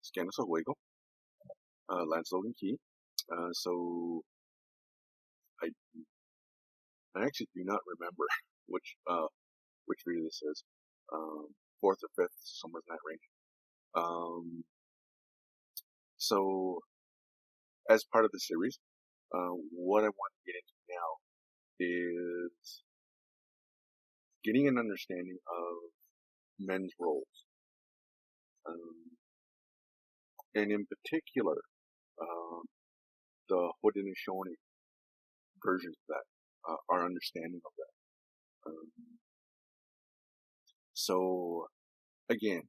Scanus Owego, Lance Logan Key. So I I actually do not remember which video this is. Fourth or fifth, somewhere in that range. So as part of the series, what I want to get into now is getting an understanding of men's roles, and in particular, the Haudenosaunee version of that, our understanding of that. So again,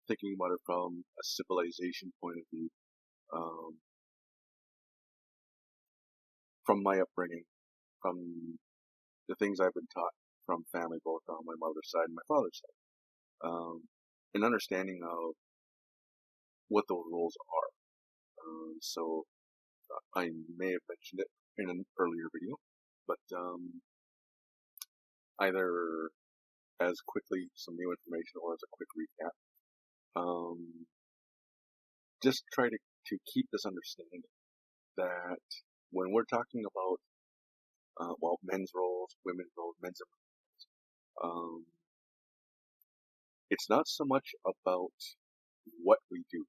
thinking about it from a civilization point of view, from my upbringing, from the things I've been taught from family, both on my mother's side and my father's side, an understanding of what those roles are. So I may have mentioned it in an earlier video, but either as quickly some new information or as a quick recap, just try to keep this understanding that when we're talking about men's roles, women's roles, men's and women's, it's not so much about what we do.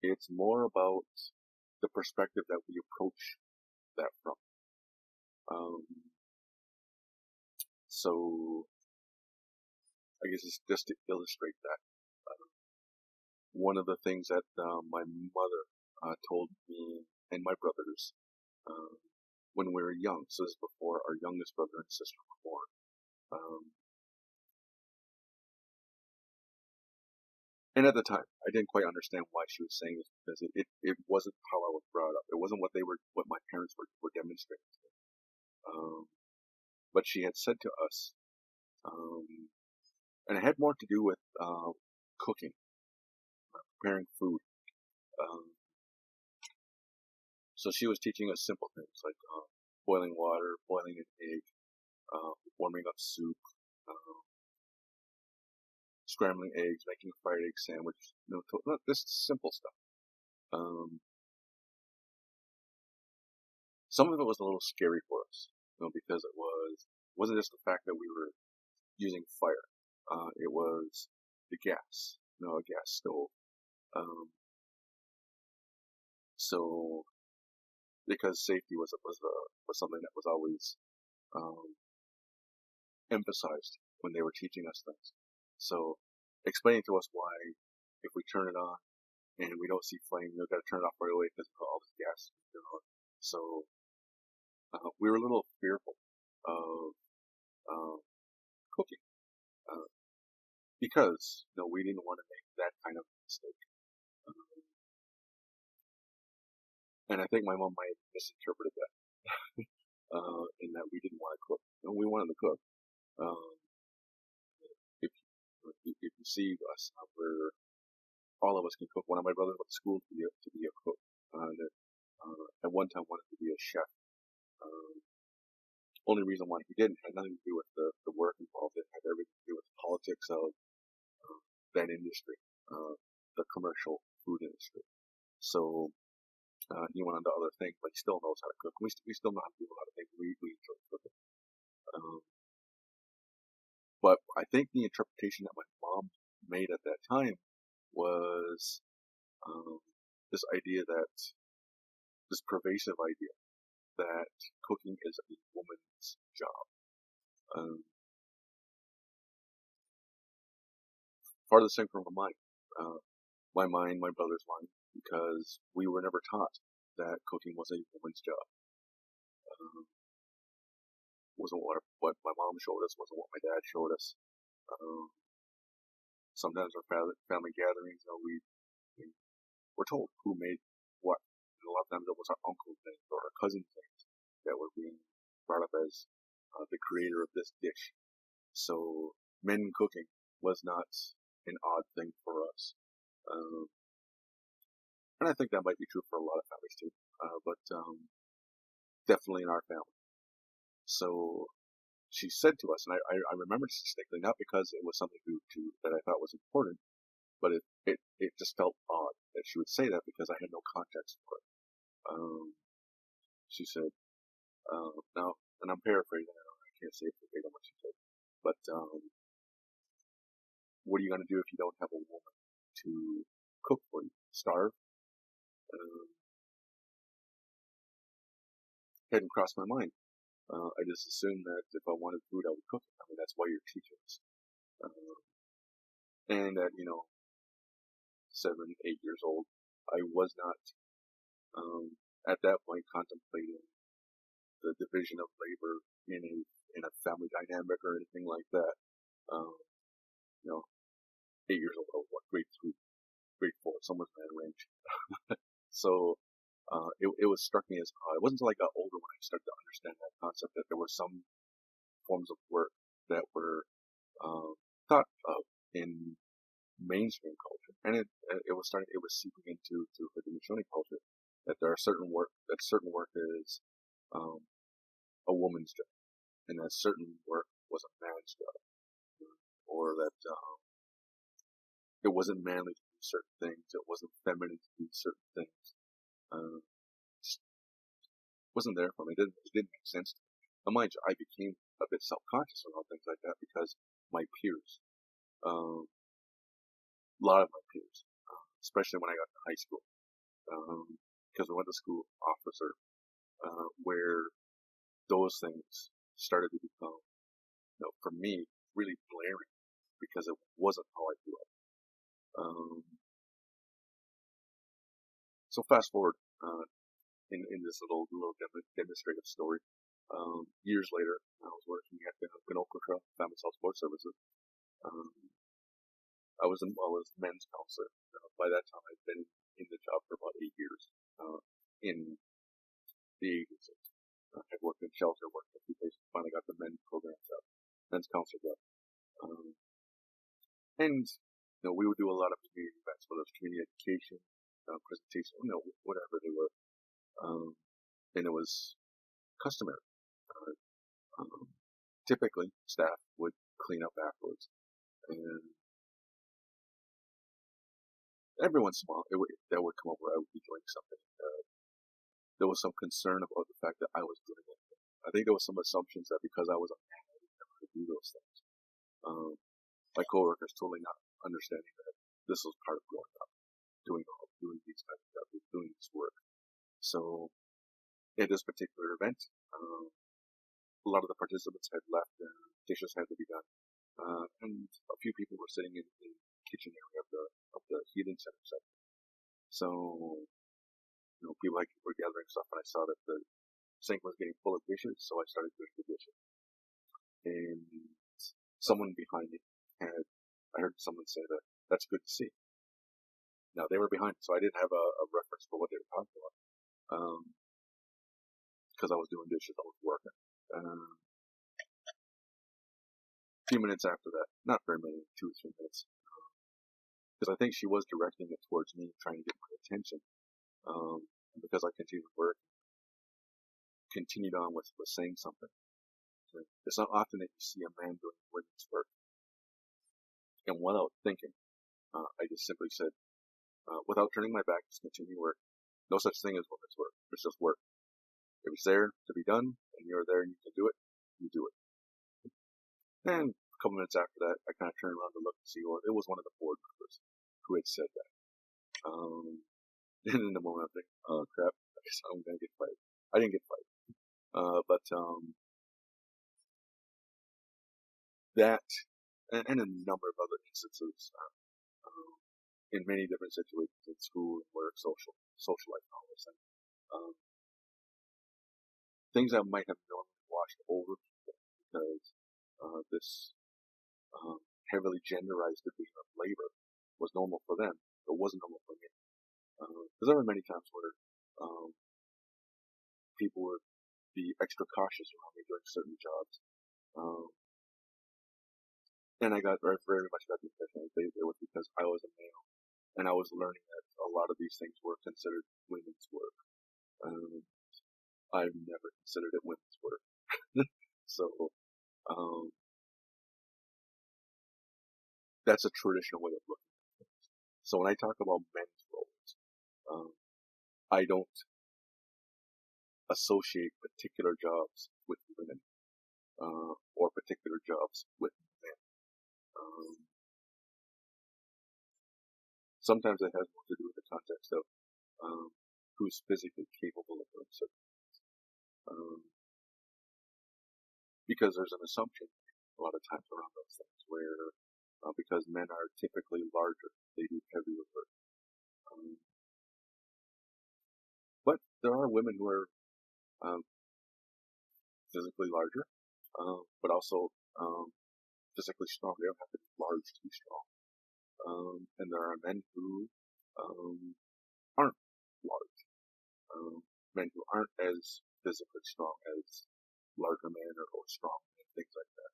It's more about the perspective that we approach that from. So I guess it's just to illustrate that. One of the things that my mother told me and my brothers when we were young, so this is before our youngest brother and sister were born. And at the time, I didn't quite understand why she was saying this because it wasn't how I was brought up. It wasn't what my parents were demonstrating to me. But she had said to us, and it had more to do with cooking, preparing food. So she was teaching us simple things like boiling water, boiling an egg, warming up soup, scrambling eggs, making a fried egg sandwich, this simple stuff. Some of it was a little scary for us, because it wasn't just the fact that we were using fire. It was the gas, a gas stove. So because safety was something that was always emphasized when they were teaching us things. So explaining to us why if we turn it on and we don't see flame, we've got to turn it off right away because of all this gas. So we were a little fearful of cooking because we didn't want to make that kind of mistake. And I think my mom might have misinterpreted that in that we didn't want to cook. We wanted to cook. If you see us, we're all of us can cook. One of my brothers went to school to be a cook. At one time wanted to be a chef. Only reason why he didn't had nothing to do with the work involved. It had everything to do with the politics of that industry, the commercial food industry. So he went on to other things, but he still knows how to cook. We still know how to do a lot of things. We enjoy cooking. But I think the interpretation that my mom made at that time was this pervasive idea that cooking is a woman's job. Farthest thing from my mind, my brother's mind, because we were never taught that cooking was a woman's job. Wasn't what my mom showed us, wasn't what my dad showed us. Sometimes our family gatherings, we're told who made what. And a lot of times it was our uncle's things or our cousin's things that were being brought up as the creator of this dish. So men cooking was not an odd thing for us. And I think that might be true for a lot of families too, but definitely in our family. So she said to us, and I remember distinctly, not because it was something that I thought was important, but it just felt odd that she would say that because I had no context for it. She said, now, and I'm paraphrasing, I can't say it verbatim what she said, but what are you going to do if you don't have a woman to cook for you? Starve? Hadn't crossed my mind. I just assumed that if I wanted food, I would cook it. I mean, that's why you're teachers. And at, 7, 8 years old, I was not, at that point, contemplating the division of labor in a family dynamic or anything like that. You know, 8 years old, what, grade 3, grade 4, somewhere in that range. So, it was struck me as odd. It wasn't until I got older when I started to understand that concept that there were some forms of work that were thought of in mainstream culture, and it was seeping into the Haudenosaunee culture that there are certain work is a woman's job, and that certain work was a man's job, or that it wasn't manly to do certain things, it wasn't feminine to do certain things. Just wasn't there for me. It didn't make sense to me. Now, mind you, I became a bit self-conscious around things like that because my peers, a lot of my peers, especially when I got to high school, because we went to school officer, where those things started to become, for me, really blaring because it wasn't how I grew up. So fast forward in this little demonstrative story. Years later, I was working at Pinocchio Trail Family Health Support Services. I was men's counselor. By that time, I'd been in the job for about 8 years. In the agency, I'd worked in shelter, worked in a few places. Finally, got the men's program job, men's counselor job. And we would do a lot of community events, whether it was community education, presentation, whatever they were. And it was customary. Typically, staff would clean up afterwards, and every once in a while, that would come over. I would be doing something. There was some concern about the fact that I was doing it. I think there was some assumptions that because I was a man, I didn't know how to do those things. My coworkers totally not understanding that this was part of growing up, doing these kinds of jobs, doing this work. So, at this particular event, a lot of the participants had left, and dishes had to be done, and a few people were sitting in the kitchen area of the heating center section. So, people were gathering stuff, and I saw that the sink was getting full of dishes, so I started doing the dishes. And someone behind me I heard someone say that's good to see. Now, they were behind me, so I didn't have a reference for what they were talking about. Because I was doing dishes, I was working. A few minutes after that, not very many, 2 or 3 minutes, because I think she was directing it towards me, trying to get my attention. Because I continued on with saying something. It's not often that you see a man doing women's work. And without thinking, I just simply said, without turning my back, just continue work. No such thing as women's work. It's just work. If it's there to be done, and you're there and you can do it, you do it. And a couple minutes after that, I kind of turned around to look and see, well, it was one of the board members who had said that. And in the moment, I'm thinking, oh crap, I guess I'm going to get fired. I didn't get fired. But that, and a number of other instances, in many different situations in school and work, social life, and all this thing. Things that might have normally washed over people because this heavily genderized division of labor was normal for them, but wasn't normal for me. Because there were many times where people would be extra cautious around me doing certain jobs. And I very much got the impression that it was because I was a male, and I was learning that a lot of these things were considered women's work. I've never considered it women's work. So, that's a traditional way of looking at things. So when I talk about men's roles, um, I don't associate particular jobs with women or particular jobs with men. Um, Sometimes it has more to do with the context of who's physically capable of doing certain things. Because there's an assumption a lot of times around those things where because men are typically larger, they do heavier work. Um, but there are women who are um, physically larger, but also physically strong. They don't have to be large to be strong. And there are men who aren't large, men who aren't as physically strong as larger men or strong men, things like that.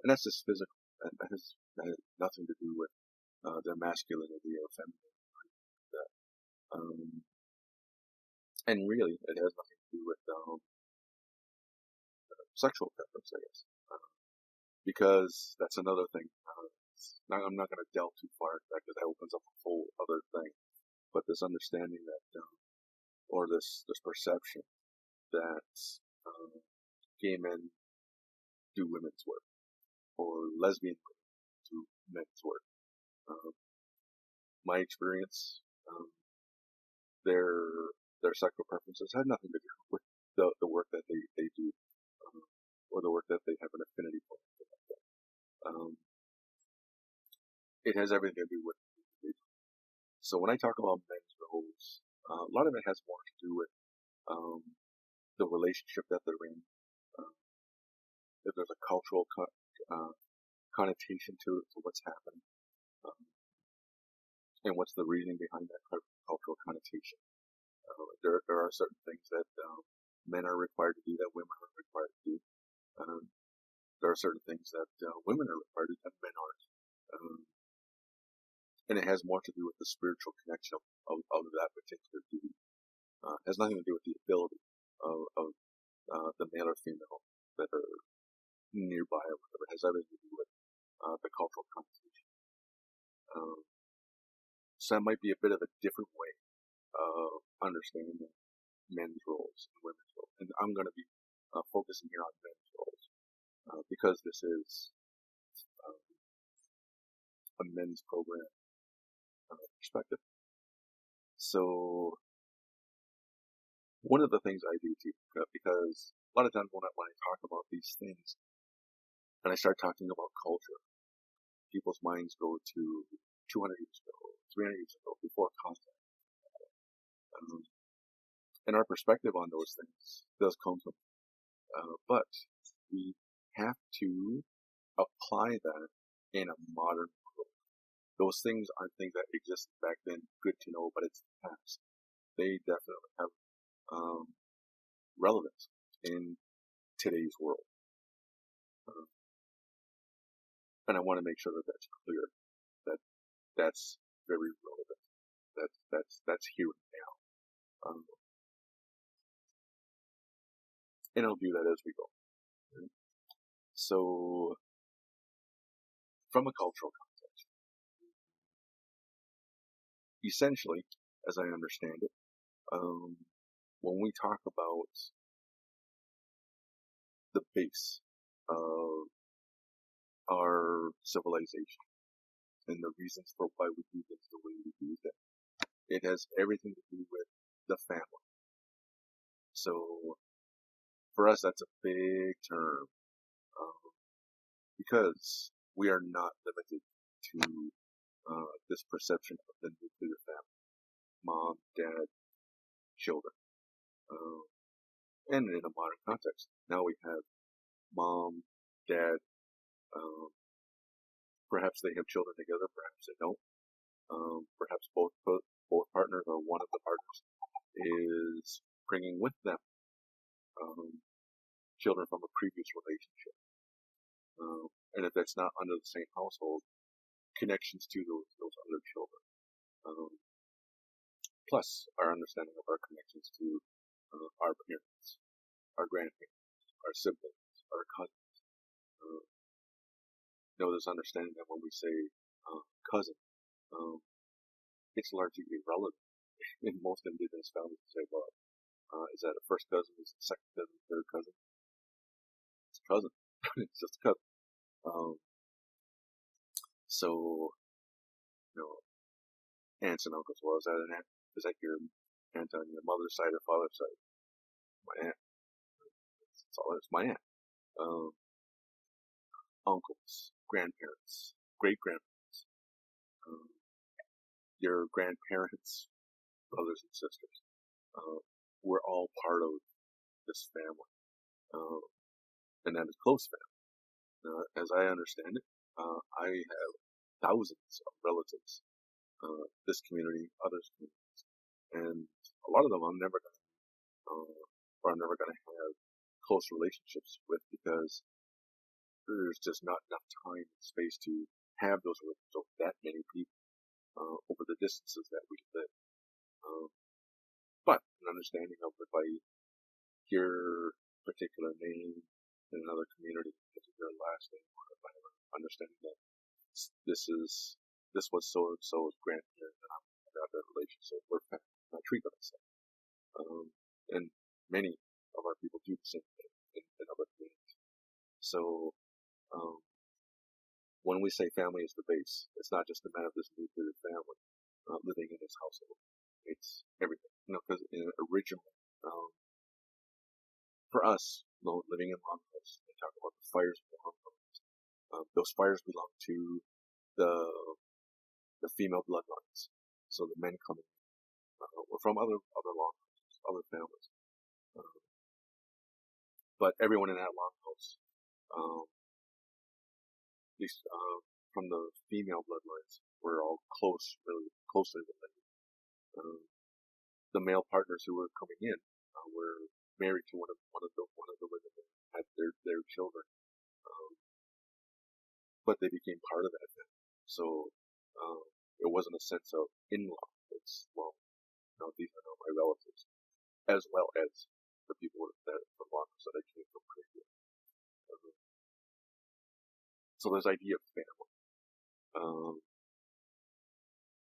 And that's just physical. That has nothing to do with their masculinity or femininity. Like that. And really, it has nothing to do with sexual preference, I guess. Because that's another thing. I'm not going to delve too far into that because that opens up a whole other thing. But this understanding that, or this perception that gay men do women's work, or lesbian women do men's work. My experience, their sexual preferences had nothing to do with the work that they do, or the work that they have an affinity for. It has everything to do with what they do. So when I talk about men's roles, a lot of it has more to do with the relationship that they're in. If there's a cultural connotation to what's happening, and what's the reasoning behind that cultural connotation. There are certain things that men are required to do that women are required to do. There are certain things that women are required to do that men aren't. And it has more to do with the spiritual connection of that particular duty. It has nothing to do with the ability of the male or female that are nearby or whatever. It has everything to do with the cultural connotation. So that might be a bit of a different way of understanding men's roles and women's roles. And I'm going to be focusing here on men's roles because this is a men's program perspective. So one of the things I do too, because a lot of times when I talk about these things and I start talking about culture, people's minds go to 200 years ago, 300 years ago, before contact. And our perspective on those things does come from, but we have to apply that in a modern world. Those things aren't things that existed back then. Good to know, but it's the past. They definitely have relevance in today's world, and I want to make sure that that's clear. That's very relevant. That's here and now. And I'll do that as we go. Right? So, from a cultural context, essentially, as I understand it, when we talk about the base of our civilization and the reasons for why we do things the way we do them, it has everything to do with the family. So, for us, that's a big term, because we are not limited to this perception of the nuclear family, mom, dad, children. And in a modern context, now we have mom, dad, perhaps they have children together, perhaps they don't. Perhaps both partners or one of the partners is bringing with them children from a previous relationship. And if that's not under the same household, connections to those other children. Plus our understanding of our connections to our parents, our grandparents, our siblings, our cousins. This understanding that when we say cousin, it's largely irrelevant in most indigenous families to say, well, is that a first cousin, is it a second cousin, third cousin? It's a cousin. It's just a cousin. Um, so, you know, aunts and uncles, well, is that an aunt? Is that your aunt on your mother's side or father's side? My aunt. That's all. It's my aunt. Um, uncles, grandparents, great grandparents, um, your grandparents, brothers and sisters. Uh, we're all part of this family, uh, and that is close family. As I understand it, I have thousands of relatives, this community, others communities, and a lot of them I'm never gonna have close relationships with because there's just not enough time and space to have those relationships with that many people over the distances that we live. Um, but an understanding of if I hear a particular name in another community, a particular last name, or if I have an understanding that this was so and so's grandparent, and I'm got that relationship. We're family. I treat them the same. And many of our people do the same thing in other communities. So um, when we say family is the base, it's not just a matter of this nuclear family living in this household. It's everything. Because originally, for us, living in longhouse, they talk about the fires of the longhouse. Those fires belong to the female bloodlines. So the men coming were from other longhouses, other families. But everyone in that longhouse, at least from the female bloodlines, were all really closely related. The male partners who were coming in were married to one of the women that had their children, but they became part of that family. So it wasn't a sense of in-law. It's these are now my relatives, as well as the people that from Lagos that I came from previous. So there's idea of family.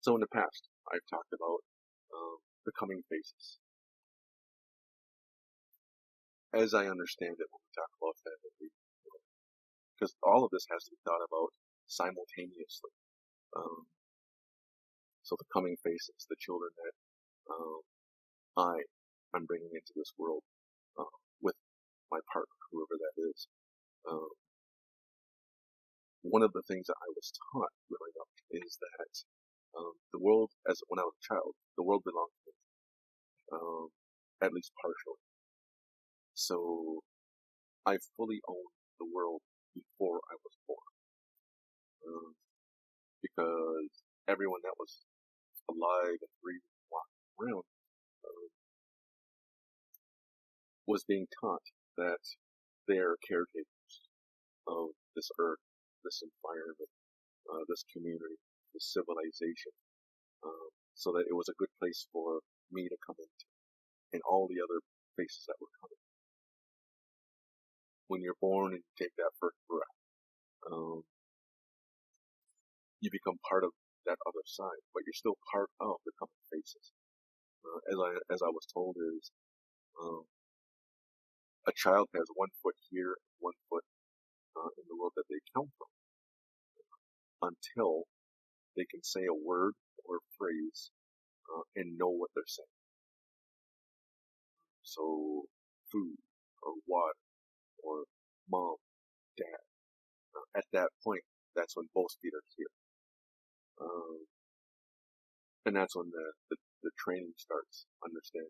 So in the past, I've talked about becoming faces. As I understand it, when we talk about family, because all of this has to be thought about simultaneously. So the coming faces, the children that I'm bringing into this world with my partner, whoever that is. One of the things that I was taught growing up is that the world, when I was a child, the world belonged to me, at least partially. So I fully owned the world before I was born, because everyone that was alive and breathing, walking around, was being taught that they are caretakers of this earth, this environment, this community, this civilization, so that it was a good place for me to come into, and all the other faces that were coming. When you're born and you take that first breath, you become part of that other side, but you're still part of the coming faces. As I was told, is a child has 1 foot here, 1 foot in the world that they come from, until they can say a word or a phrase and know what they're saying. So food or water or mom, dad. At that point, that's when both feet are here. And that's when the training starts, understanding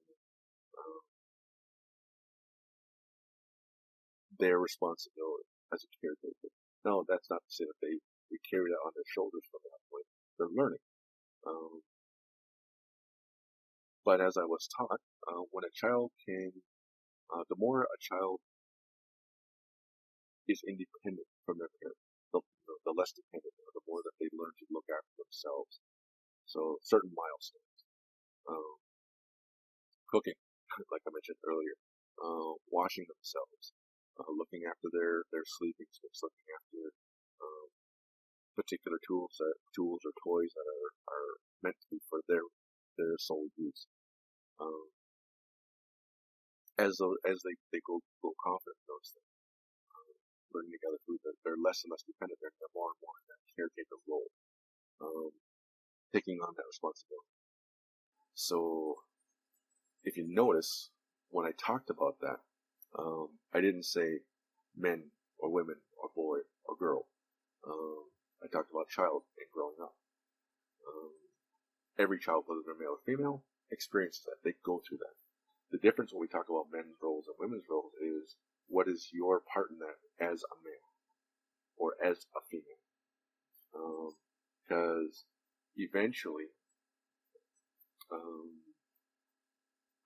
their responsibility as a caretaker. No, that's not to say that they carry that on their shoulders from that point. They're learning. But as I was taught, when a child the more a child is independent from their parents, the less dependent, or the more that they learn to look after themselves. So certain milestones, cooking, like I mentioned earlier, washing themselves, looking after their sleeping space, looking after particular tools or toys that are meant to be for their sole use. Um, as they go confident in those things, learning to gather food, they're less and less dependent. They're more and more in that caretaker role, um, taking on that responsibility. So if you notice, when I talked about that, I didn't say men or women or boy or girl. I talked about child and growing up. Um, every child, whether they're male or female, experiences that. They go through that. The difference when we talk about men's roles and women's roles is what is your part in that as a male or as a female. Because eventually,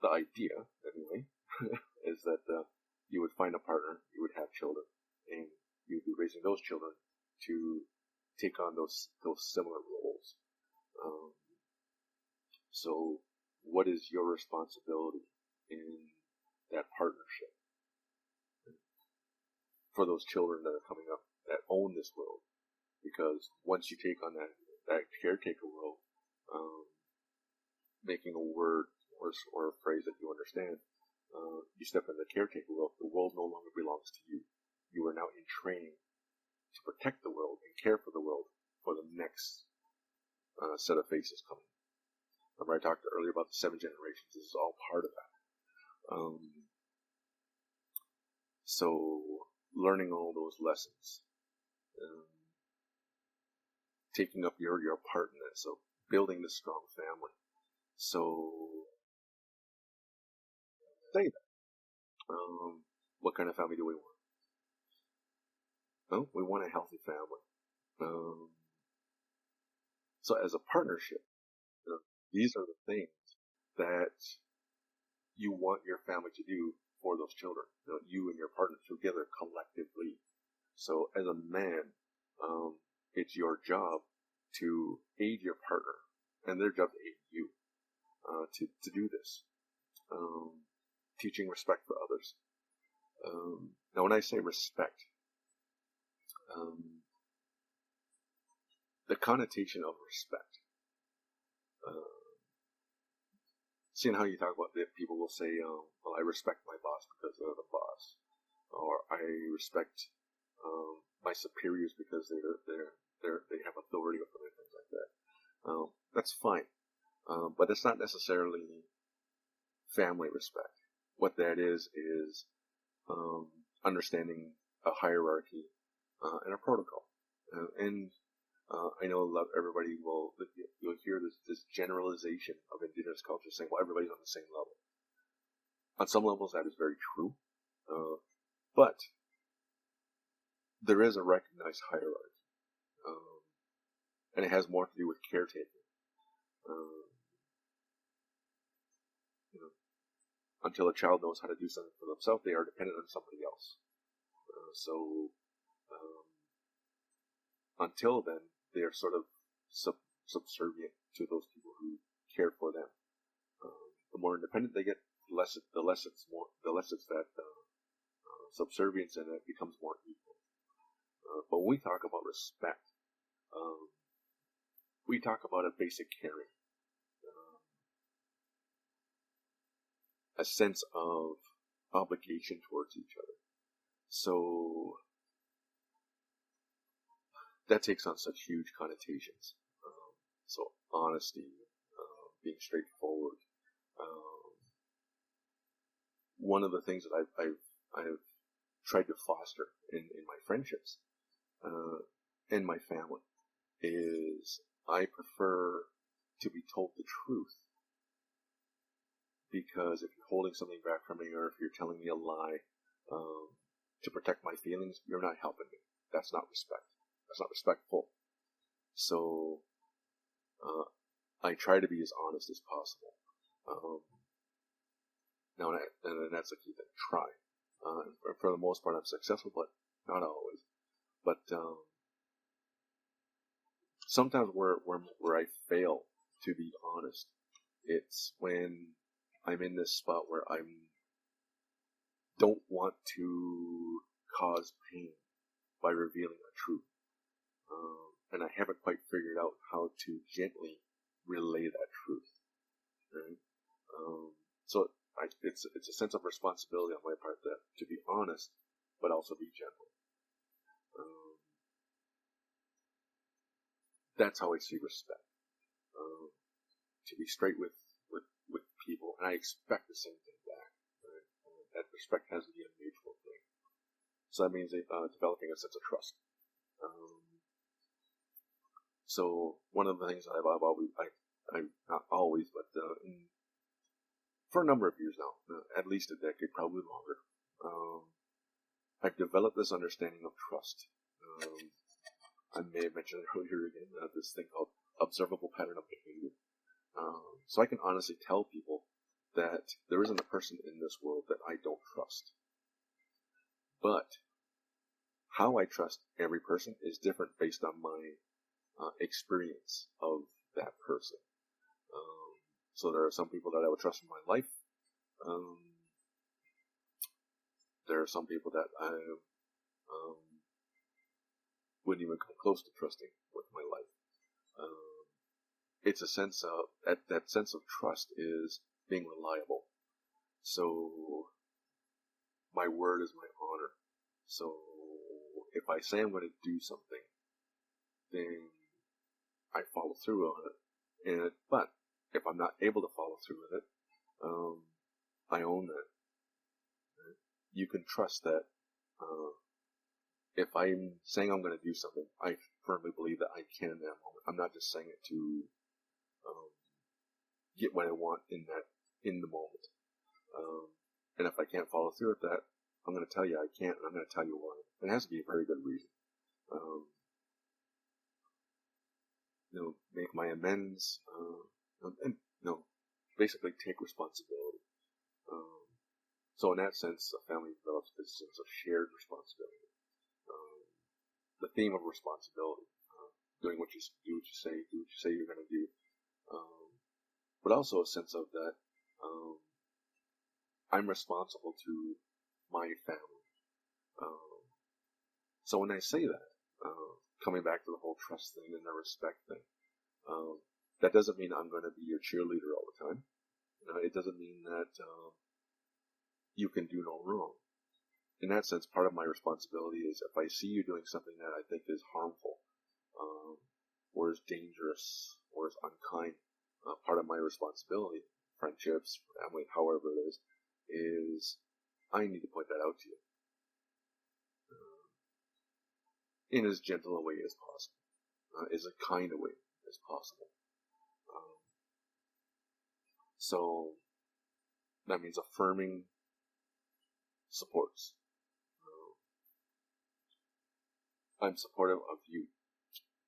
the idea, anyway, is that you would find a partner, you would have children, and you'd be raising those children to take on those similar roles. So, what is your responsibility in that partnership for those children that are coming up that own this world? Because once you take on that caretaker role, making a word or a phrase that you understand, you step in the caretaker role. The world no longer belongs to you. You are now in training to protect the world and care for the world for the next set of faces coming. Remember I talked earlier about the 7 generations. This is all part of that. So learning all those lessons, taking up your part in that. So building this strong family. So say that. What kind of family do we want? Well, we want a healthy family. So as a partnership, these are the things that you want your family to do for those children. You and your partner together collectively. So as a man, it's your job to aid your partner, and their job to aid you to do this. Teaching respect for others. Now, when I say respect, the connotation of respect. Seeing how you talk about it, people will say, well, I respect my boss because they're the boss. Or I respect my superiors because they have authority over me, things like that. That's fine. But it's not necessarily family respect. What that is understanding a hierarchy and a protocol. I know everybody you'll hear this generalization of indigenous culture saying, well, everybody's on the same level. On some levels, that is very true. But there is a recognized hierarchy. And it has more to do with caretaking. Until a child knows how to do something for themselves, they are dependent on somebody else. Until then, they are sort of subservient to those people who care for them. The more independent they get, the less it's that subservience, and it becomes more equal. But when we talk about respect, we talk about a basic caring, a sense of obligation towards each other. So that takes on such huge connotations. So honesty, being straightforward. One of the things that I've tried to foster in my friendships, in my family, is I prefer to be told the truth. Because if you're holding something back from me, or if you're telling me a lie to protect my feelings, you're not helping me. That's not respect. That's not respectful. So I try to be as honest as possible. Now, and that's the key thing. Try. For the most part, I'm successful, but not always. But sometimes where I fail to be honest, it's when I'm in this spot where I don't want to cause pain by revealing a truth. and I haven't quite figured out how to gently relay that truth. Right? So it's a sense of responsibility on my part that to be honest, but also be gentle. That's how I see respect. To be straight with people, and I expect the same thing back. Right? That respect has to be a mutual thing. So that means developing a sense of trust. So one of the things I've not always, but for a number of years now, at least a decade, probably longer, I've developed this understanding of trust. I may have mentioned earlier again this thing called observable pattern of behavior. So I can honestly tell people that there isn't a person in this world that I don't trust. But how I trust every person is different based on my experience of that person. So there are some people that I would trust in my life. There are some people that I wouldn't even come close to trusting with my life. It's a sense of that sense of trust is being reliable. So my word is my honor. So if I say I'm going to do something, then I follow through on it. But if I'm not able to follow through with it, I own that. You can trust that if I'm saying I'm going to do something, I firmly believe that I can in that moment. I'm not just saying it to get what I want in the moment. And if I can't follow through with that, I'm going to tell you I can't, and I'm going to tell you why. It has to be a very good reason. Make my amends, and basically take responsibility. So in that sense, a family develops this sense of shared responsibility. The theme of responsibility, doing what you say you're going to do, but also a sense of that I'm responsible to my family. So when I say that, coming back to the whole trust thing and the respect thing, that doesn't mean I'm going to be your cheerleader all the time. It doesn't mean that you can do no wrong. In that sense, part of my responsibility is if I see you doing something that I think is harmful, or is dangerous, or is unkind, part of my responsibility, friendships, family, however it is I need to point that out to you. In as gentle a way as possible, as a kind of way as possible. So that means affirming supports. I'm supportive of you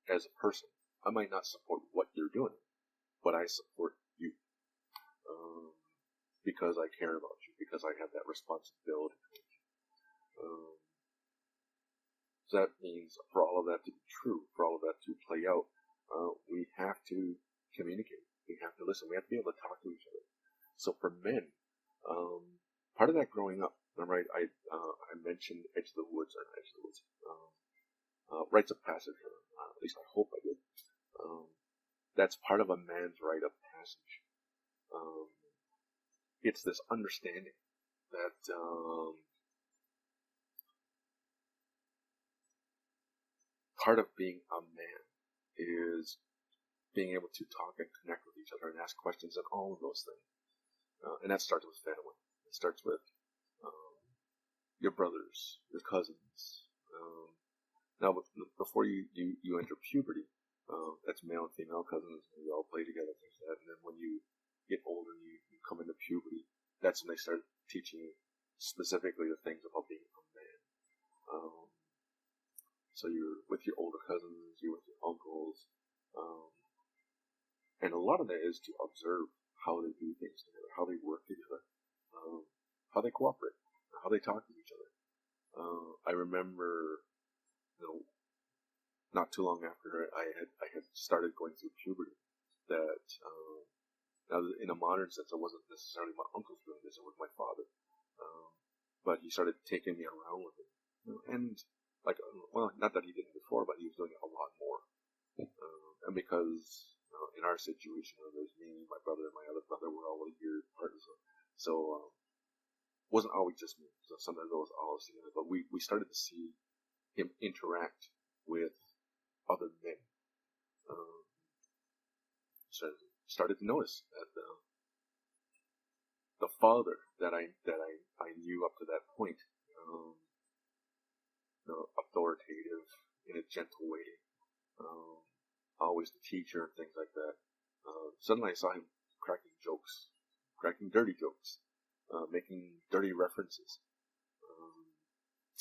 as a person. I might not support what you're doing, but I support you because I care about you, because I have that responsibility. So that means for all of that to be true, for all of that to play out, we have to communicate. We have to listen. We have to be able to talk to each other. So for men, part of that growing up, right? I mentioned Edge of the Woods, or Edge of the Woods, rites of passage. At least I hope I did. That's part of a man's rite of passage. It's this understanding that part of being a man is being able to talk and connect with each other and ask questions and all of those things. And that starts with family. It starts with your brothers, your cousins. Now, before you enter puberty, that's male and female cousins, and you all play together, things like that. And then when you get older and you come into puberty, that's when they start teaching you specifically the things about being a man. So you're with your older cousins, you're with your uncles, and a lot of that is to observe how they do things together, how they work together, how they cooperate, how they talk to each other. I remember, not too long after I had started going through puberty, that now in a modern sense, it wasn't necessarily my uncles doing this; it was my father. But he started taking me around with him, and not that he didn't before, but he was doing it a lot more. And because in our situation, there's me, my brother, and my other brother, we're all year apart, so wasn't always just me. So sometimes it was all us together. But we started to see him interact with other men. Started to notice that the father that I knew up to that point, authoritative in a gentle way, always the teacher and things like that. Suddenly I saw him cracking dirty jokes, making dirty references.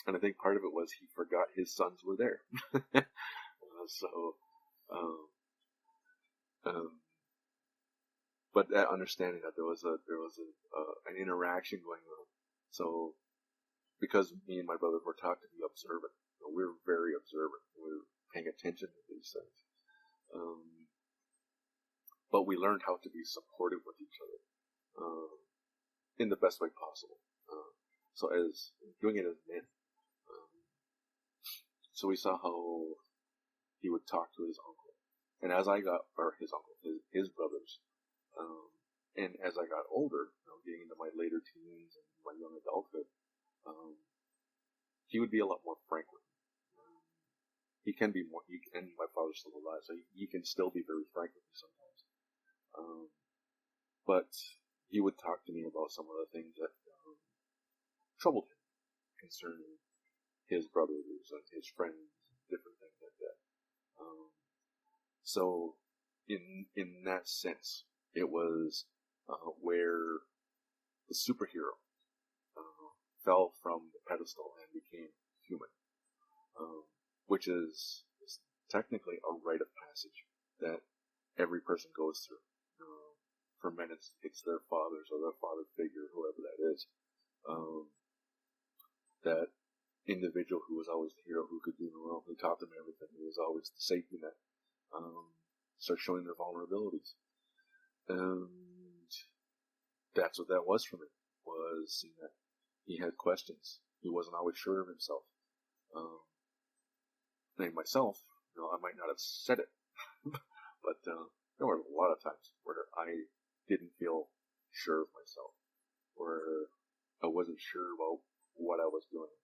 And I think part of it was he forgot his sons were there. But that understanding that there was an interaction going on. So because me and my brother were taught to be observant, we were very observant. We were paying attention to these things. But we learned how to be supportive with each other in the best way possible. So as doing it as men. So we saw how he would talk to his uncle, and as I got, or his uncle, his brothers, and as I got older, getting into my later teens and my young adulthood, he would be a lot more frank with me. He can be more, and my father's still alive, so he can still be very frank with me sometimes. But he would talk to me about some of the things that troubled him concerning his brothers and his friends, different things like that. So, in that sense, it was where the superhero fell from the pedestal and became human, which is technically a rite of passage that every person goes through. For men, it's their fathers or their father figure, whoever that is. That individual who was always the hero, who could do no wrong, who taught them everything, who was always the safety net, start showing their vulnerabilities. And that's what that was for me, was seeing that he had questions. He wasn't always sure of himself. And myself, I might not have said it, but there were a lot of times where I didn't feel sure of myself, or I wasn't sure about what I was doing.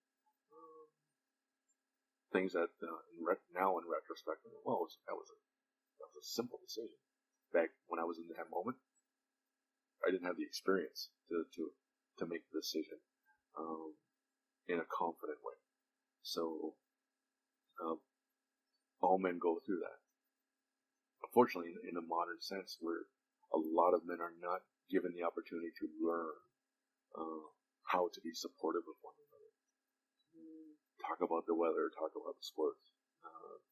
Things that now in retrospect, well, that was a simple decision. Back when I was in that moment, I didn't have the experience to make the decision in a confident way. So all men go through that. Unfortunately, in a modern sense, where a lot of men are not given the opportunity to learn how to be supportive of one another, talk about the weather, talk about the sports,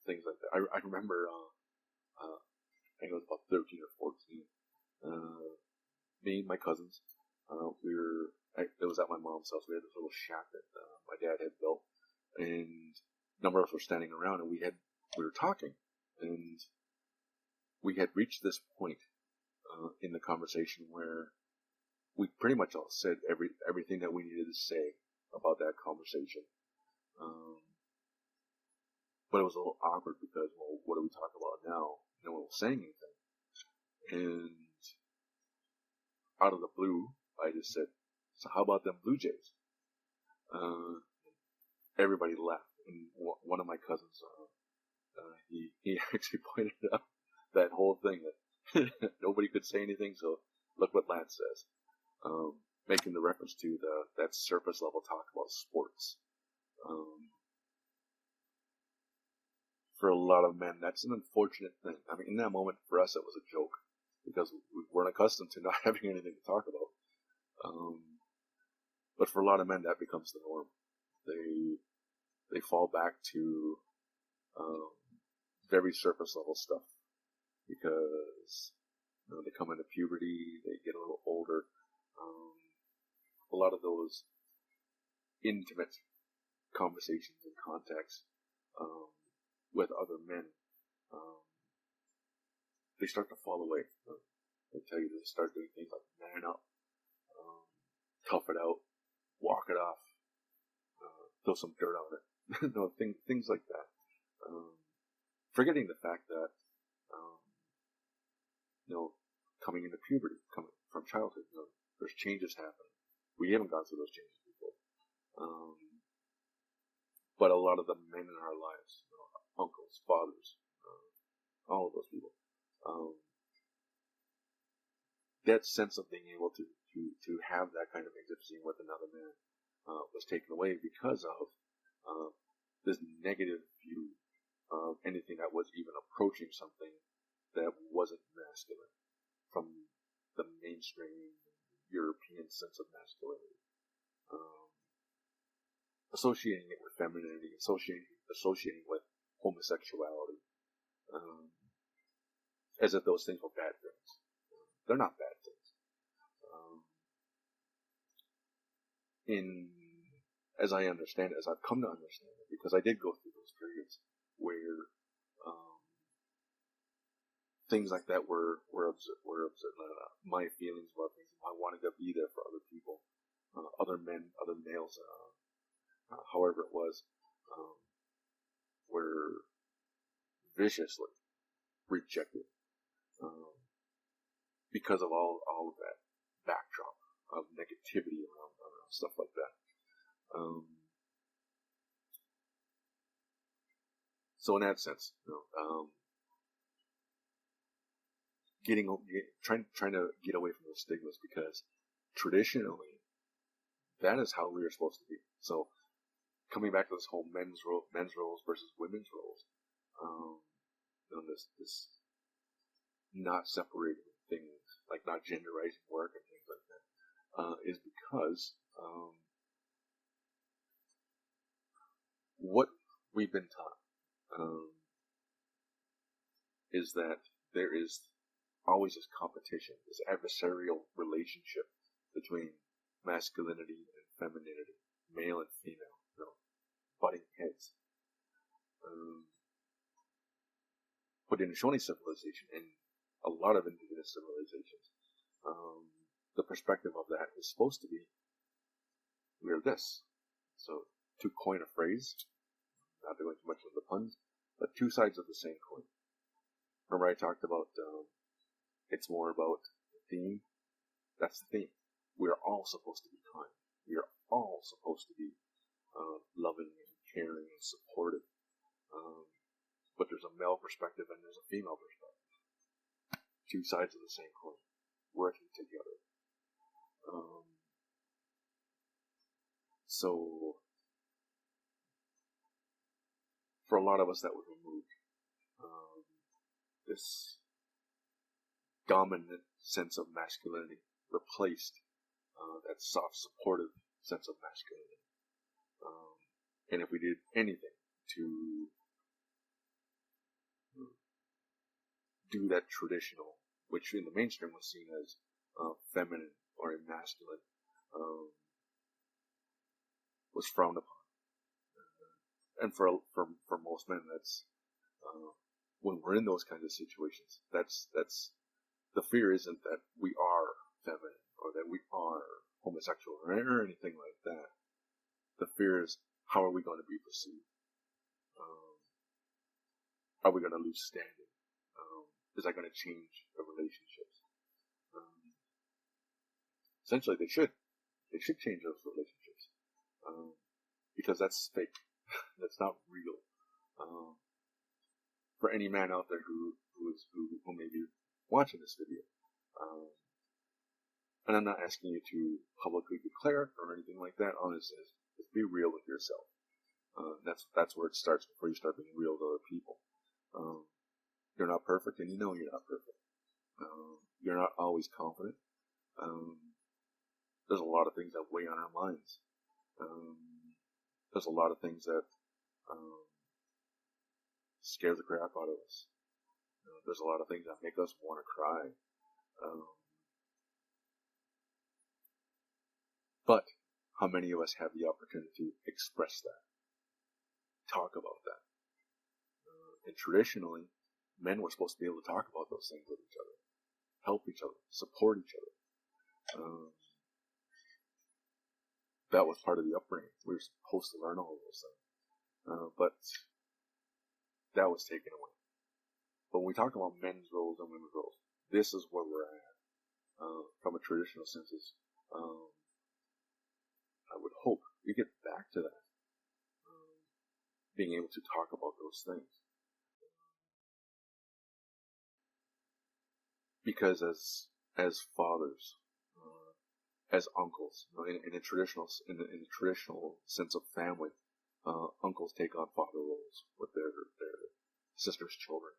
things like that. I remember, I think it was about 13 or 14. Me and my cousins, it was at my mom's house. We had this little shack that my dad had built, and a number of us were standing around, and we were talking, and we had reached this point in the conversation where we pretty much all said everything that we needed to say about that conversation. But it was a little awkward because, well, what do we talk about now? No one was saying anything. And out of the blue, I just said, so how about them Blue Jays? Everybody laughed. And one of my cousins, he actually pointed out that whole thing that nobody could say anything, so look what Lance says. Making the reference to that surface level talk about sports. For a lot of men, that's an unfortunate thing. I mean, in that moment, for us, it was a joke, because we weren't accustomed to not having anything to talk about. But for a lot of men, that becomes the norm. They fall back to very surface level stuff, because they come into puberty, they get a little older. A lot of those intimate conversations and contacts with other men, they start to fall away. They tell you to start doing things like man up, tough it out, walk it off, throw some dirt on it, things like that. forgetting the fact that, um, you know, coming into puberty, coming from childhood, you know, there's changes happening. We haven't gone through those changes before. But a lot of the men in our lives, you know, uncles, fathers, all of those people, um, that sense of being able to have that kind of intimacy with another man was taken away because of this negative view of anything that was even approaching something that wasn't masculine from the mainstream European sense of masculinity. Associating it with femininity, associating with homosexuality, as if those things were bad things. They're not bad things. As I understand it, as I've come to understand it, because I did go through those periods where things like that were observed. My feelings about things. I wanted to be there for other people, other men, other males, however it was, were viciously rejected because of all of that backdrop of negativity around stuff like that. So in that sense, you know, trying to get away from those stigmas, because traditionally that is how we are supposed to be. So coming back to this whole men's roles versus women's roles, you know, this not separating things, like not genderizing work and things like that, is because what we've been taught is that there is always this competition, this adversarial relationship between masculinity and femininity, male and female, you know, butting heads. But in Shawnee civilization, and a lot of indigenous civilizations, the perspective of that is supposed to be, we are this. So, to coin a phrase, not to go into much of the puns, but two sides of the same coin. Remember I talked about, it's more about the theme? That's the theme. We are all supposed to be kind. We are all supposed to be loving and caring and supportive. But there's a male perspective and there's a female perspective. Two sides of the same coin, working together. So, for a lot of us, that was removed. This dominant sense of masculinity replaced that soft, supportive sense of masculinity. And if we did anything to do that traditional, which in the mainstream was seen as feminine or masculine, was frowned upon. And for most men, that's when we're in those kinds of situations. That's the fear isn't that we are feminine or that we are homosexual or anything like that. The fear is, how are we going to be perceived? Are we going to lose standing? Is that going to change the relationships? Essentially, they should change those relationships, because that's fake. That's not real. For any man out there who may be watching this video, and I'm not asking you to publicly declare it or anything like that. Honestly, just be real with yourself. That's where it starts before you start being real to other people. You're not perfect, and you know you're not perfect. You're not always confident. There's a lot of things that weigh on our minds. There's a lot of things that scare the crap out of us. There's a lot of things that make us want to cry. But how many of us have the opportunity to express that? Talk about that? And traditionally, men were supposed to be able to talk about those things with each other, help each other, support each other. That was part of the upbringing. We were supposed to learn all of those things. But that was taken away. But when we talk about men's roles and women's roles, this is where we're at. From a traditional sense, I would hope we get back to that, being able to talk about those things. Because as fathers, as uncles, in a traditional sense of family, uncles take on father roles with their sisters' children.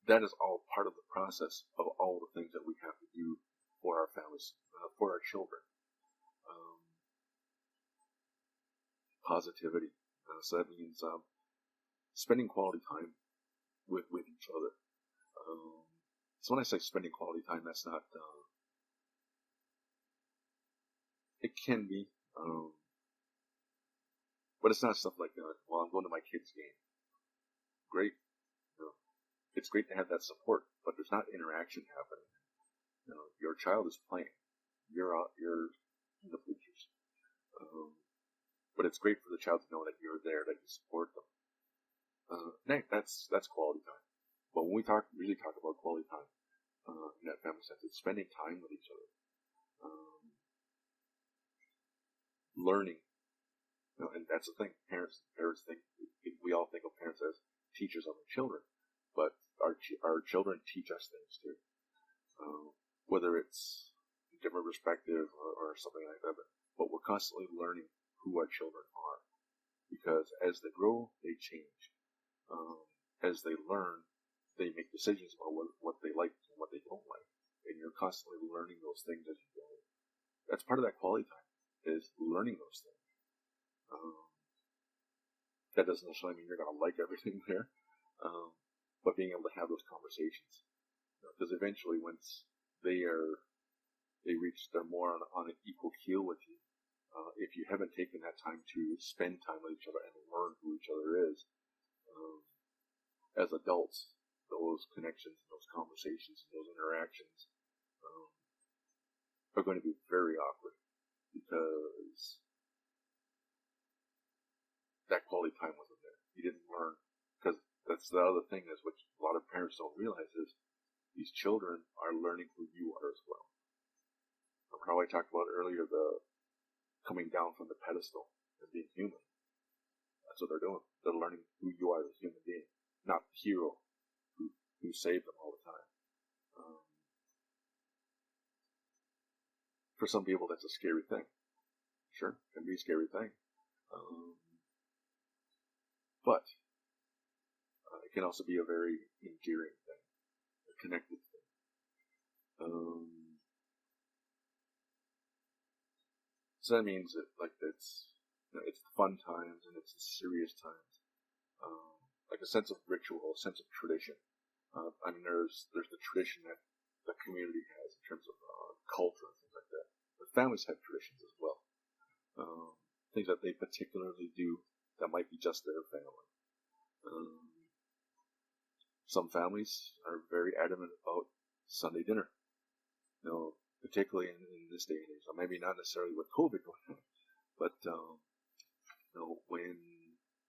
That is all part of the process of all the things that we have to do for our families, for our children. Positivity. So that means spending quality time with each other. So when I say spending quality time, that's not. It can be, but it's not stuff like, well, I'm going to my kid's game. Great. It's great to have that support, but there's not interaction happening. Your child is playing. You're in the bleachers. But it's great for the child to know that you're there, that you support them. That's quality time. But when we usually talk about quality time, in that family sense, it's spending time with each other, learning. And that's the thing. Parents think, we all think of parents as teachers of their children, but our children teach us things too. Whether it's a different perspective or something like that, but we're constantly learning who our children are, because as they grow, they change. As they learn, they make decisions about what they like and what they don't like, and you're constantly learning those things as you go. That's part of that quality time, is learning those things. That doesn't necessarily mean you're going to like everything there, but being able to have those conversations, because eventually, once they're more on an equal keel with you. If you haven't taken that time to spend time with each other and learn who each other is, as adults, those connections, those conversations, those interactions are going to be very awkward, because that quality time wasn't there. You didn't learn, because that's the other thing, is what a lot of parents don't realize, is these children are learning who you are as well. Remember how I talked about earlier, the coming down from the pedestal and being human? That's what they're doing. They're learning who you are as a human being, not the hero who saved them all the time. For some people, that's a scary thing. Sure, it can be a scary thing. But it can also be a very endearing thing, a connected thing. So that means that, like, it's the fun times and it's the serious times. Like a sense of ritual, a sense of tradition. There's the tradition that the community has in terms of culture and things like that. But families have traditions as well. Things that they particularly do that might be just their family. Some families are very adamant about Sunday dinner. Particularly in this day and age. So maybe not necessarily with COVID going on, but when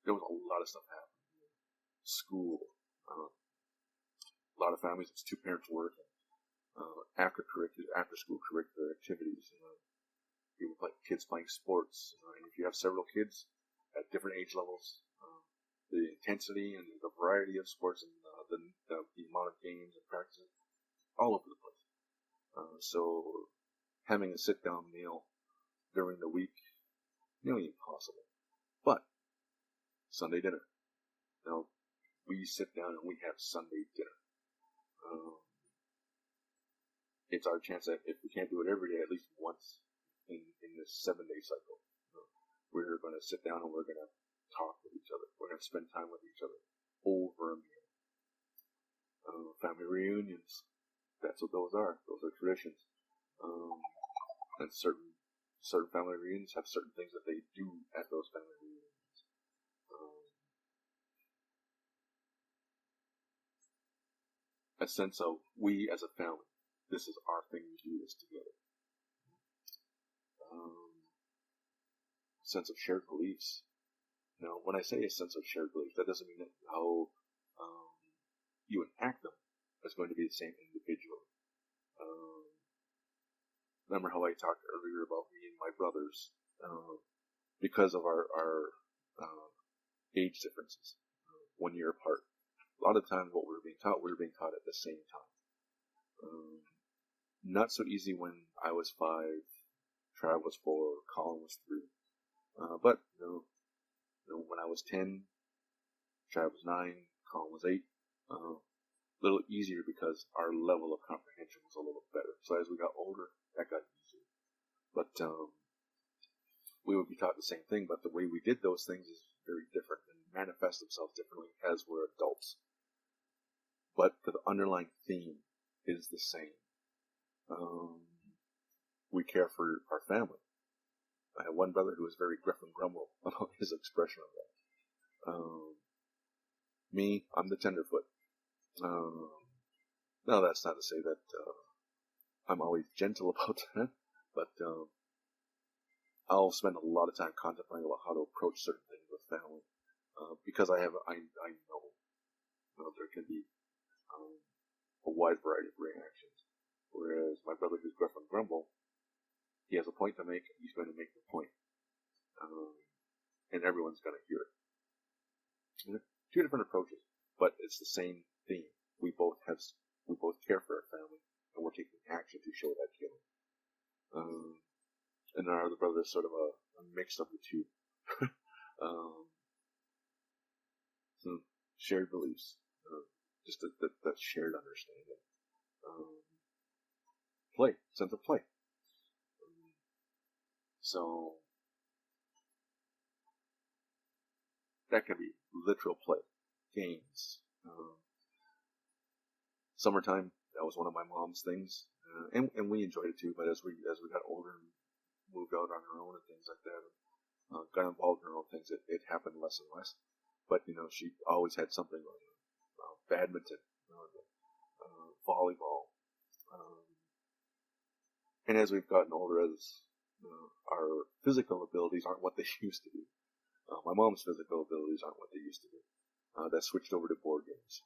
there was a lot of stuff happening, school, a lot of families, it's two parents working, after school curricular activities, kids playing sports, and if you have several kids at different age levels, the intensity and the variety of sports and the amount of games and practices all over the place. So having a sit-down meal during the week, nearly impossible. But Sunday dinner. We sit down and we have Sunday dinner. It's our chance that if we can't do it every day, at least once in this 7-day cycle, we're going to sit down and we're going to talk with each other. We're going to spend time with each other over a meal. Family reunions. That's what those are. Those are traditions. And certain family reunions have certain things that they do at those family reunions. A sense of, we as a family, this is our thing, we do this together. Sense of shared beliefs. Now, when I say a sense of shared belief, that doesn't mean that how um, you enact them is going to be the same individually. Remember how I talked earlier about me and my brothers, because of our age differences, 1 year apart. A lot of times what we were being taught at the same time. Not so easy when I was 5, Trav was 4, Colin was 3. But when I was 10, Trav was 9, Colin was 8. A little easier because our level of comprehension was a little better. So as we got older, that got easier. But we would be taught the same thing, but the way we did those things is very different and manifest themselves differently as we're adults. But the underlying theme is the same. We care for our family. I have one brother who is very gruff and grumble about his expression of that. Me, I'm the tenderfoot. Now that's not to say that I'm always gentle about that, but I'll spend a lot of time contemplating about how to approach certain things with family, because I know there can be a wide variety of reactions. Whereas my brother who's gruff and grumble, he has a point to make, he's going to make the point. And everyone's going to hear it. And two different approaches, but it's the same theme. We both care for our family, and we're taking action to show that caring. And our other brother is sort of a mix of the two. Some shared beliefs, just that shared understanding. Play, sense of play. So that can be literal play, games. Summertime, that was one of my mom's things, and we enjoyed it too. But as we got older and moved out on our own and things like that, and got involved in her own things, it happened less and less. But she always had something like badminton, volleyball. And as we've gotten older, as our physical abilities aren't what they used to be. My mom's physical abilities aren't what they used to be. That switched over to board games.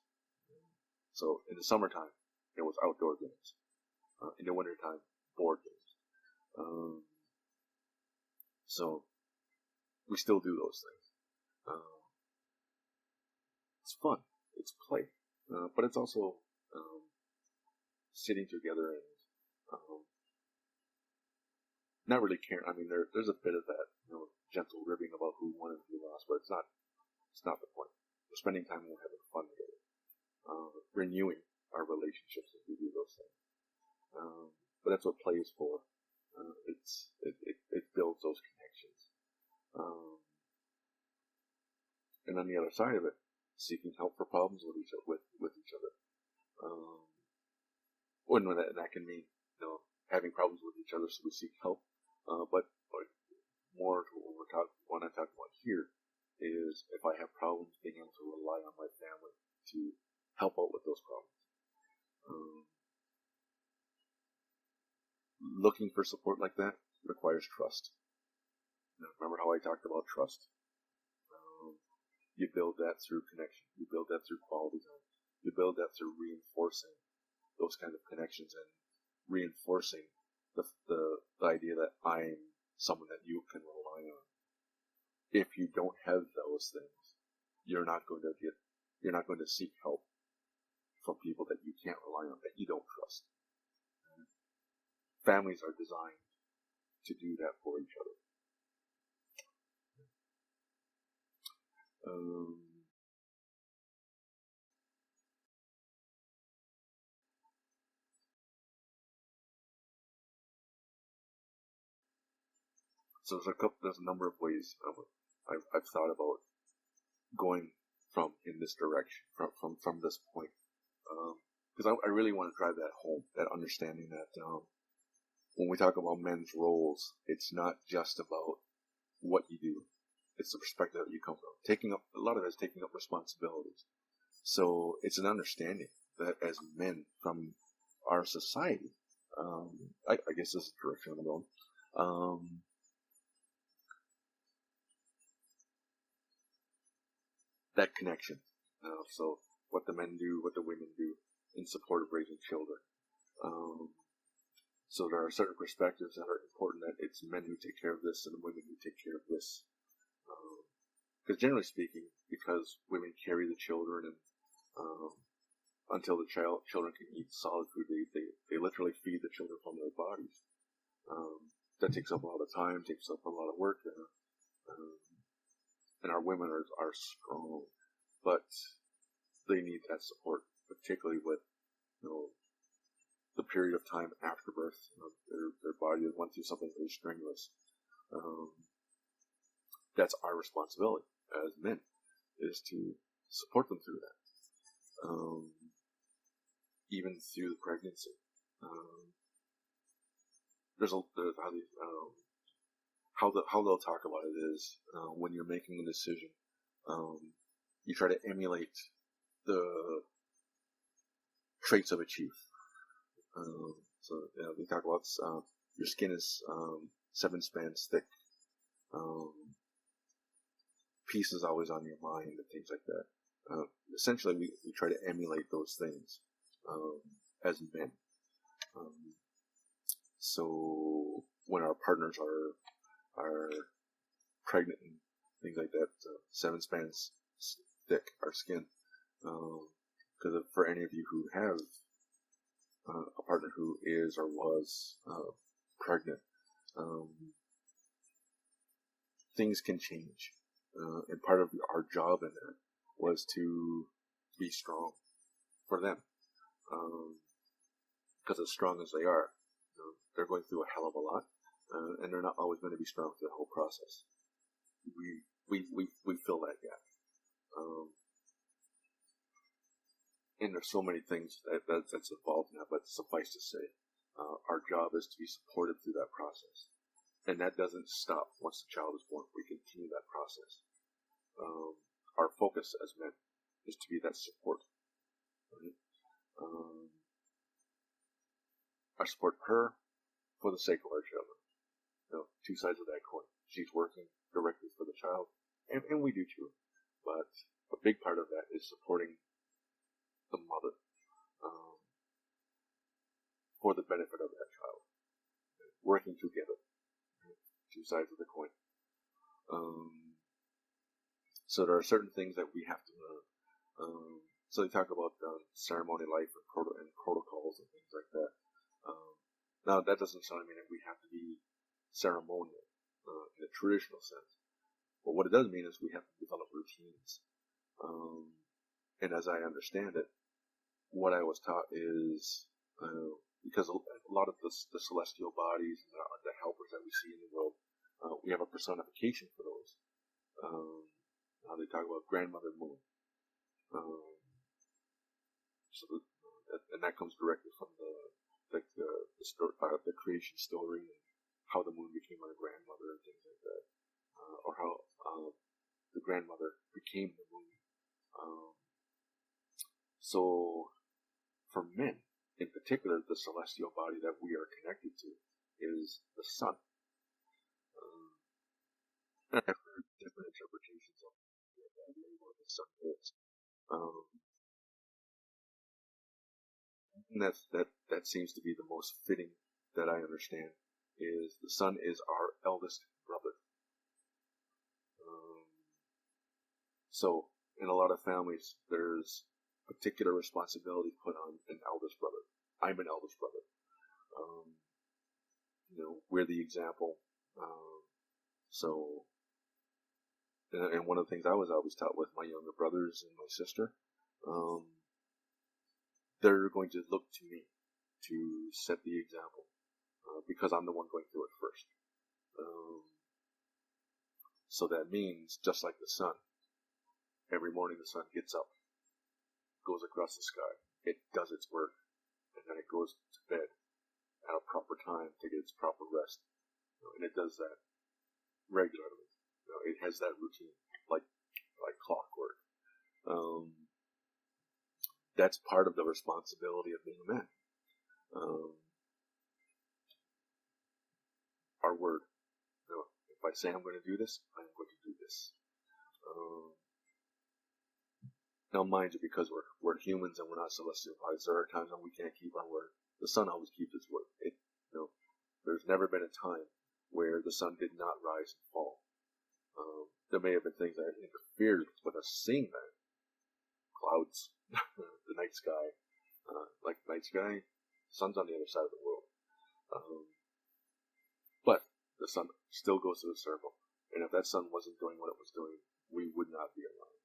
So in the summertime, it was outdoor games. In the wintertime, board games. So we still do those things. It's fun. It's play. But it's also sitting together and not really caring. I mean, there's a bit of that, gentle ribbing about who won and who lost, but it's not the point. We're spending time and we're having fun together, renewing our relationships as we do those things. But that's what play is for. It builds those connections. And on the other side of it, seeking help for problems with each other. And that can mean, having problems with each other, so we seek help. But more to what I talk about here is if I have problems, being able to rely on my family to help out with those problems. Looking for support like that requires trust. Remember how I talked about trust? You build that through connection. You build that through quality time. You build that through reinforcing those kind of connections and reinforcing the idea that I'm someone that you can rely on. If you don't have those things, you're not going to seek help from people that you can't rely on, that you don't trust. Families are designed to do that for each other. So there's a number of ways I've thought about going in this direction, from this point, because I really want to drive that home, that understanding that when we talk about men's roles, it's not just about what you do; it's the perspective that you come from. A lot of it is taking up responsibilities. So it's an understanding that as men from our society, I guess this is the direction I'm going. that connection. So what the men do, what the women do in support of raising children. So there are certain perspectives that are important, that it's men who take care of this and women who take care of this. Because generally speaking, because women carry the children and until the children can eat solid food, they literally feed the children from their bodies. That takes up a lot of time, takes up a lot of work, and our women are strong, but they need that support, particularly with the period of time after birth. Their body has went through something very strenuous. That's our responsibility as men, is to support them through that, even through the pregnancy. How they'll talk about it is, when you're making a decision, you try to emulate the traits of a chief. So they talk about your skin is 7 spans thick. Peace is always on your mind and things like that. Essentially, we try to emulate those things as men. So when our partners are pregnant and things like that, 7 spans thick, our skin. Because for any of you who have a partner who is or was pregnant, things can change. And part of our job in that was to be strong for them. Because as strong as they are, they're going through a hell of a lot, and they're not always going to be strong through the whole process. We fill that gap. And there's so many things that's involved in that, but suffice to say, our job is to be supported through that process. And that doesn't stop once the child is born. We continue that process. Our focus as men is to be that support. Right? I support her for the sake of our children. Two sides of that coin. She's working directly for the child, and we do too. But a big part of that is supporting the mother for the benefit of that child. Working together. Two sides of the coin. So there are certain things that we have to learn. So they talk about ceremony life and protocols and things like that. Now that doesn't necessarily mean that we have to be ceremonial in the traditional sense. But what it does mean is we have to develop routines. And as I understand it, what I was taught is, because a lot of the celestial bodies and the helpers that we see in the world, we have a personification for those. They talk about Grandmother Moon. And that comes directly from the creation story, and how the moon became our grandmother and things like that, or how the grandmother became the moon. So for men, in particular, the celestial body that we are connected to is the sun. And I've heard different interpretations of what the sun is. And that seems to be the most fitting that I understand, is the sun is our eldest brother. So in a lot of families, there's particular responsibility put on an eldest brother. I'm an eldest brother. We're the example. And one of the things I was always taught with my younger brothers and my sister, they're going to look to me to set the example, because I'm the one going through it first. So that means, just like the sun, every morning the sun gets up, goes across the sky, it does its work, and then it goes to bed at a proper time to get its proper rest. And it does that regularly. It has that routine, like clockwork. That's part of the responsibility of being a man. Our word. If I say I'm going to do this, I'm going to do this. Now, mind you, because we're humans and we're not celestial bodies, there are times when we can't keep our word. The sun always keeps its word. There's never been a time where the sun did not rise and fall. There may have been things that interfered with us seeing that. Clouds, the night sky, like the night sky, the sun's on the other side of the world. But the sun still goes through the circle, and if that sun wasn't doing what it was doing, we would not be alive.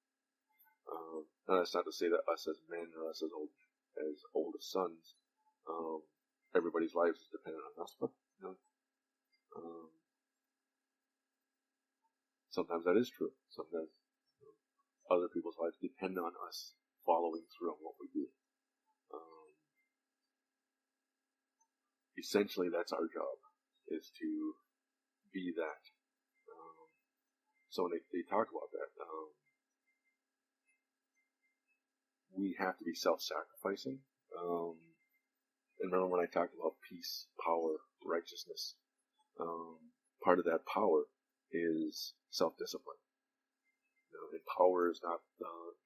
Now that's not to say that us as men or us as oldest sons, everybody's lives is dependent on us, but sometimes that is true. Sometimes other people's lives depend on us following through on what we do. Essentially, that's our job, is to be that. So when they talk about that, we have to be self-sacrificing. And remember when I talked about peace, power, righteousness, part of that power is self-discipline. And power is not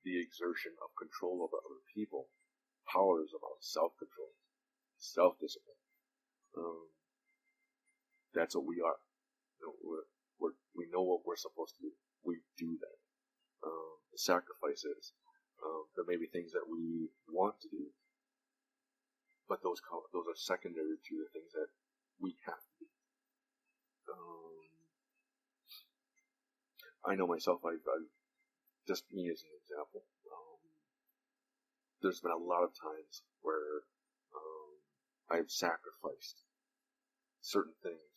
the exertion of control over other people. Power is about self-control, self-discipline. That's what we are. We know what we're supposed to do. We do that. The sacrifice is there may be things that we want to do, but those are secondary to the things that we have to do. I know myself. I just me as an example. There's been a lot of times where I've sacrificed certain things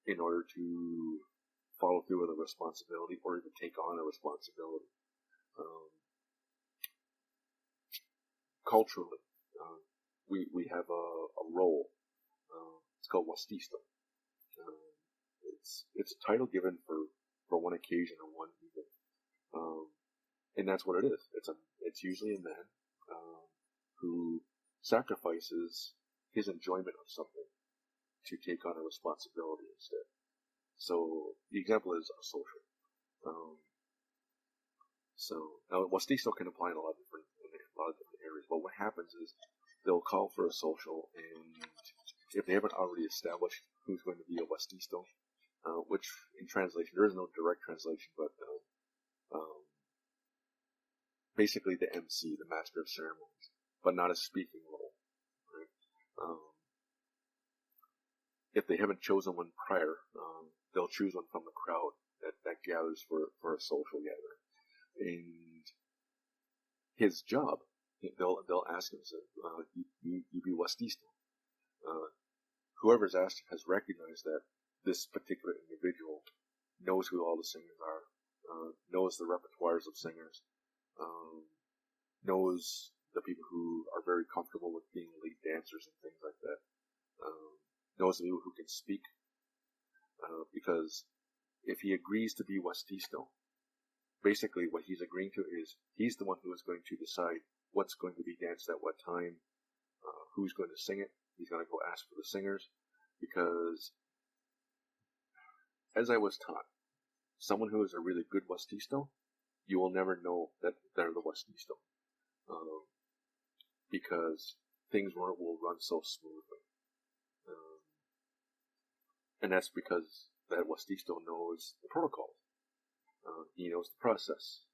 in order to follow through with a responsibility or even take on a responsibility. Culturally, we have a role. It's called Wastisto. It's a title given for one occasion or one event, and that's what it is. It's usually a man who sacrifices his enjoyment of something to take on a responsibility instead. So the example is a social. So now Wastisto can apply in a lot of different areas. But what happens is they'll call for a social, and if they haven't already established who's going to be a Wastisto, which in translation there is no direct translation, but basically the MC, the master of ceremonies, but not a speaking role. Right? If they haven't chosen one prior, they'll choose one from the crowd that gathers for a social gathering. And his job, they'll ask him, you be Wastisto. Whoever's asked has recognized that this particular individual knows who all the singers are, knows the repertoires of singers, knows the people who are very comfortable with being lead dancers and things like that, knows the people who can speak, because if he agrees to be Wastisto, basically what he's agreeing to is he's the one who is going to decide what's going to be danced at what time, who's going to sing it. He's going to go ask for the singers, because as I was taught, someone who is a really good Wastisto, you will never know that they're the Wastisto, because things will run so smoothly. And that's because that Wastisto knows the protocol. He knows the process.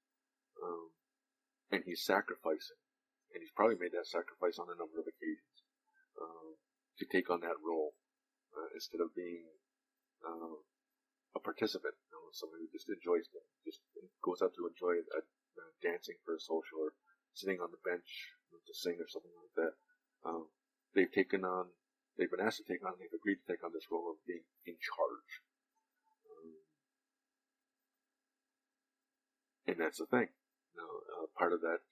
And he's sacrificing. And he's probably made that sacrifice on a number of occasions to take on that role instead of being a participant, someone who just enjoys it, just goes out to enjoy dancing for a social or sitting on the bench to sing or something like that. They've been asked to take on, they've agreed to take on this role of being in charge. And that's the thing. Part of that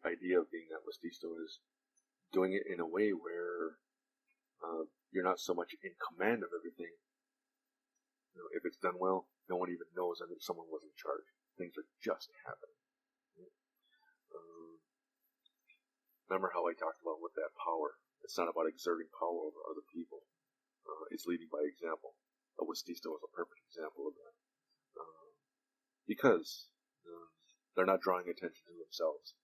idea of being that Wastisto is doing it in a way where you're not so much in command of everything. If it's done well, no one even knows that someone was in charge. Things are just happening. Remember how I talked about with that power? It's not about exerting power over other people. It's leading by example. Wastisto is a perfect example of that. Because they're not drawing attention to themselves.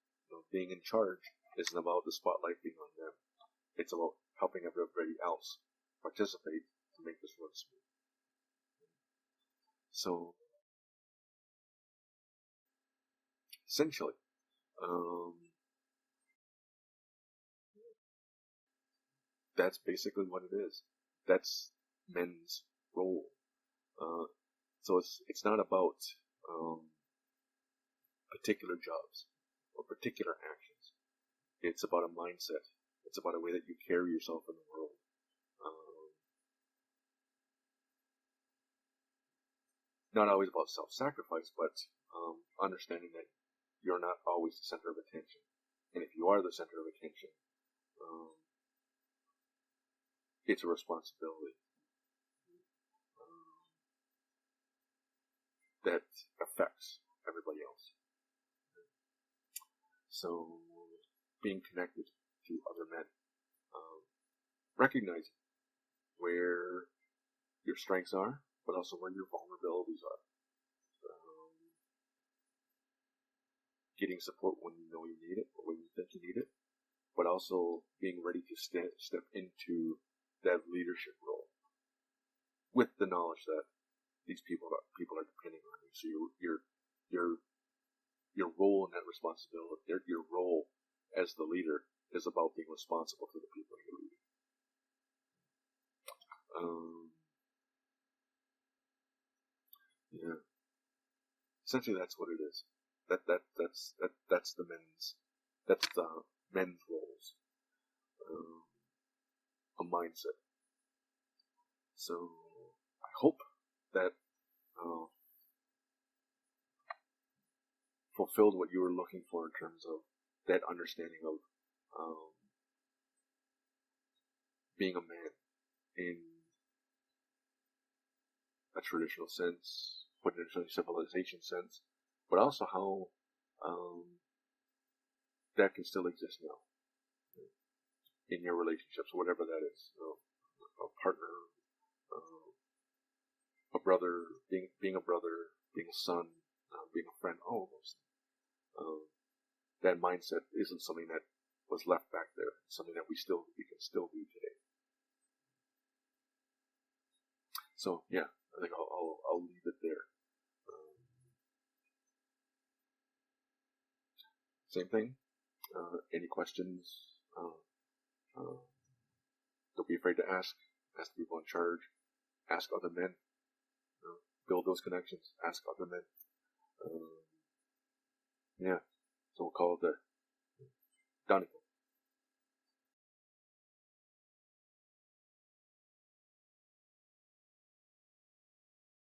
Being in charge isn't about the spotlight being on them. It's about helping everybody else participate to make this run smooth. So, essentially, that's basically what it is. That's men's role. So it's not about particular jobs or particular actions. It's about a mindset. It's about a way that you carry yourself in the world. Not always about self-sacrifice, but understanding that you're not always the center of attention. And if you are the center of attention, it's a responsibility that affects everybody else. So, being connected to other men, recognizing where your strengths are, but also where your vulnerabilities are. Getting support when you know you need it, or when you think you need it, but also being ready to step into that leadership role with the knowledge that these people are depending on you. So your role in that responsibility, your role as the leader, is about being responsible for the people you're leading. Yeah. Essentially, that's what it is. That's the men's roles. A mindset. So I hope that fulfilled what you were looking for in terms of that understanding of being a man in a traditional sense, potentially civilization sense, but also how that can still exist now in your relationships, whatever that is. A partner, a brother, being a brother, being a son, being a friend, all of those things. That mindset isn't something that was left back there. It's something that we can still do today. So yeah, I think I'll leave it there. Same thing. Any questions? Don't be afraid to ask. Ask people in charge. Ask other men. Build those connections. Ask other men. Yeah. So we'll call it there. Done.